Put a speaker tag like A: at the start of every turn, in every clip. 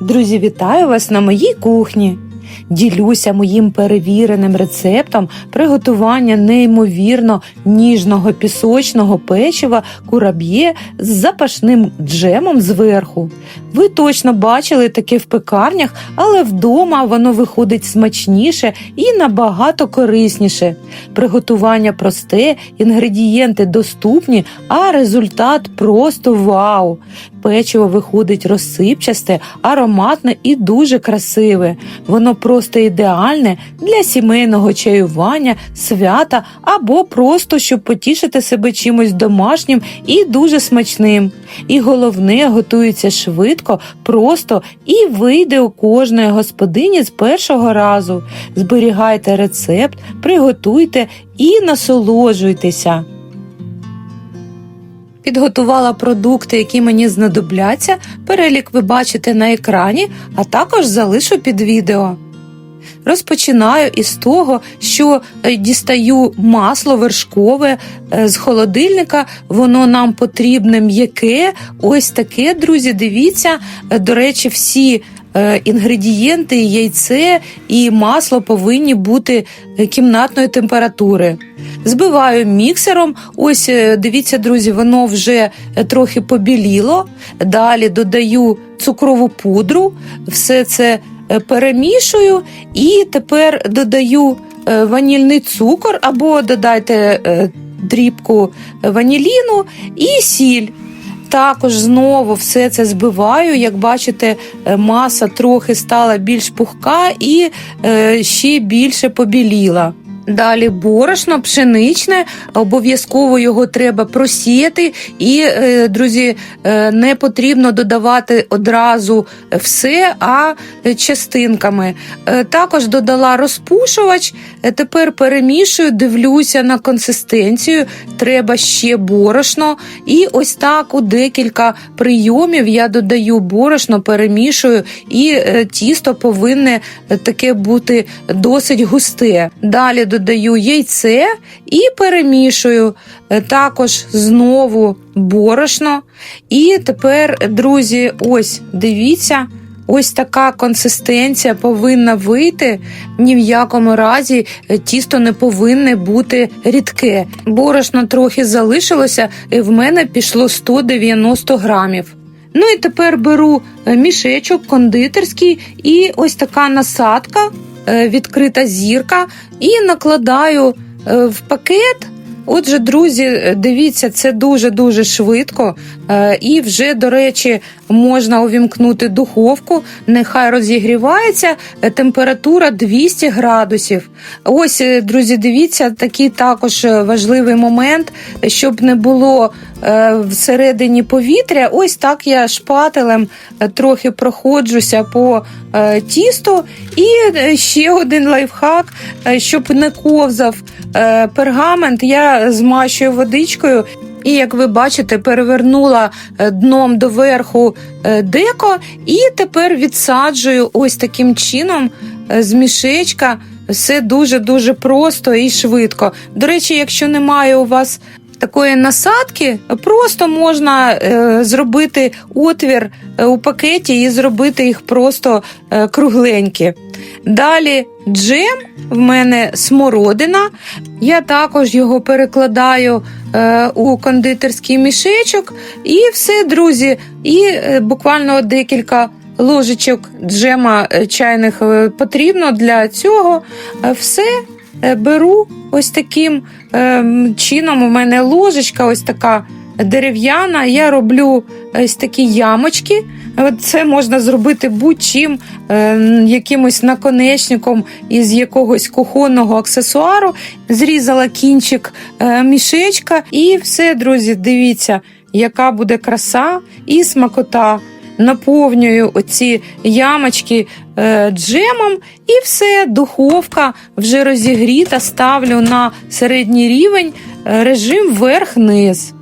A: Друзі, вітаю вас на моїй кухні! Ділюся моїм перевіреним рецептом приготування неймовірно ніжного пісочного печива кураб'є з запашним джемом зверху. Ви точно бачили таке в пекарнях, але вдома воно виходить смачніше і набагато корисніше. Приготування просте, інгредієнти доступні, а результат просто вау! Печиво виходить розсипчасте, ароматне і дуже красиве. Воно просто ідеальне для сімейного чаювання, свята або просто, щоб потішити себе чимось домашнім і дуже смачним. І головне, готується швидко, просто і вийде у кожної господині з першого разу. Зберігайте рецепт, приготуйте і насолоджуйтеся. Підготувала продукти, які мені знадобляться, перелік ви бачите на екрані, а також залишу під відео. Розпочинаю із того, що дістаю масло вершкове з холодильника, воно нам потрібне м'яке, ось таке, друзі, дивіться, до речі, всі інгредієнти, яйце і масло повинні бути кімнатної температури. Збиваю міксером, ось дивіться, друзі, воно вже трохи побіліло, далі додаю цукрову пудру, все це перемішую і тепер додаю ванільний цукор або додайте дрібку ваніліну і сіль. Також знову все це збиваю, як бачите, маса трохи стала більш пухка і ще більше побіліла. Далі борошно пшеничне, обов'язково його треба просіяти і, друзі, не потрібно додавати одразу все, а частинками. Також додала розпушувач, тепер перемішую, дивлюся на консистенцію, треба ще борошно і ось так у декілька прийомів я додаю борошно, перемішую і тісто повинне таке бути досить густе. Далі додаю яйце і перемішую. Також знову борошно. І тепер, друзі, ось, дивіться, ось така консистенція повинна вийти. Ні в якому разі тісто не повинне бути рідке. Борошно трохи залишилося, і в мене пішло 190 грамів. Ну і тепер беру мішечок кондитерський і ось така насадка, відкрита зірка, і накладаю в пакет. Отже, друзі, дивіться, це дуже-дуже швидко. І вже, до речі, можна увімкнути духовку, нехай розігрівається, температура 200 градусів. Ось, друзі, дивіться, такий також важливий момент, щоб не було всередині повітря. Ось так я шпателем трохи проходжуся по тісту. І ще один лайфхак, щоб не ковзав пергамент, я змащую водичкою. І, як ви бачите, перевернула дном доверху деко і тепер відсаджую ось таким чином з мішечка. Все дуже-дуже просто і швидко. До речі, якщо немає у вас такої насадки, просто можна зробити отвір у пакеті і зробити їх просто кругленькі. Далі джем, в мене смородина, я також його перекладаю у кондитерський мішечок і все, друзі, і буквально декілька ложечок джема чайних потрібно для цього. Все беру ось таким чином, у мене ложечка ось така дерев'яна, я роблю ось такі ямочки. Це можна зробити будь-чим, якимось наконечником із якогось кухонного аксесуару. Зрізала кінчик мішечка і все, друзі, дивіться, яка буде краса і смакота. Наповнюю оці ямочки джемом і все, духовка вже розігріта, ставлю на середній рівень, режим вверх-низ.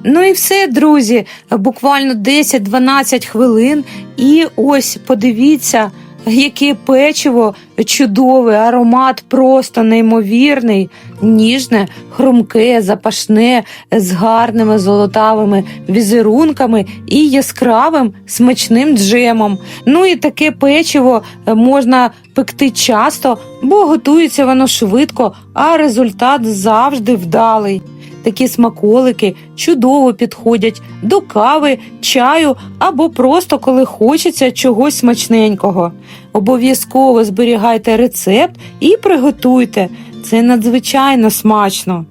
A: Ну і все, друзі, буквально 10-12 хвилин і ось подивіться, Яке печиво чудове, аромат просто неймовірний, ніжне, хрумке, запашне, з гарними золотавими візерунками і яскравим смачним джемом. Ну і таке печиво можна пекти часто, бо готується воно швидко, а результат завжди вдалий. Такі смаколики чудово підходять до кави, чаю або просто коли хочеться чогось смачненького. Обов'язково зберігайте рецепт і приготуйте. Це надзвичайно смачно.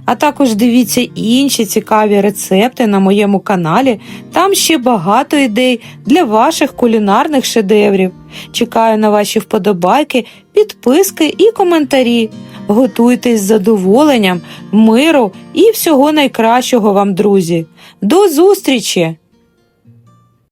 A: А також дивіться інші цікаві рецепти на моєму каналі. Там ще багато ідей для ваших кулінарних шедеврів. Чекаю на ваші вподобайки, підписки і коментарі. Готуйтесь з задоволенням, миру і всього найкращого вам, друзі. До зустрічі!